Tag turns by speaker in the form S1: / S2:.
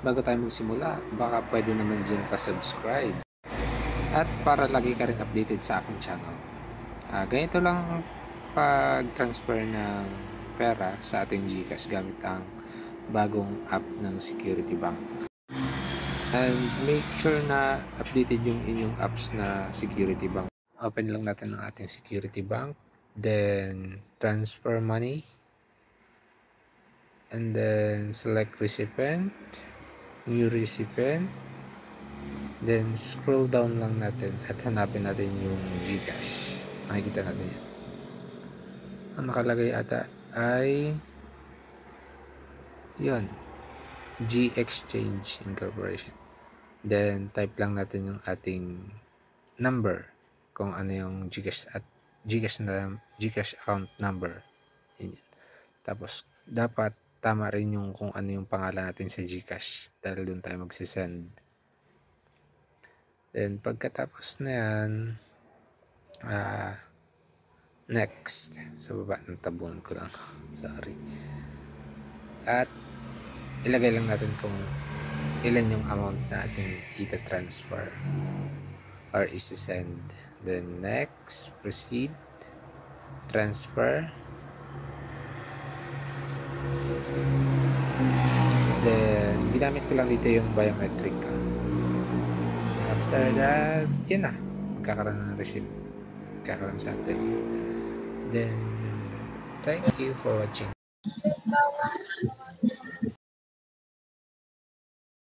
S1: bago tayo magsimula, baka pwede naman dyan pa-subscribe. At para lagi ka rin updated sa aking channel. Ganito lang pag-transfer ng pera sa ating GCash gamit ang bagong app ng Security Bank. And make sure na updated yung inyong apps na Security Bank. Open lang natin ang ating Security Bank. Then transfer money. And then select recipient, new recipient, then scroll down lang natin at hanapin natin yung GCash. Makikita natin yan. Ang nakalagay ata ay yun, G Exchange Incorporation. Then type lang natin yung ating number kung ano yung GCash at GCash account number. Yan. Tapos dapat tama rin yung kung ano yung pangalan natin sa GCash dahil doon tayo magsisend. Then pagkatapos na yan, next, sa baba, natabunan ko lang. Sorry. At ilagay lang natin kung ilan yung amount na ating ita-transfer or isi-send. Then next, proceed, transfer. Then, ginamit ko lang dito yung biometric. After that, yun na. Magkakaroon ng receipt. Magkakaroon sa atin. Then, thank you for watching.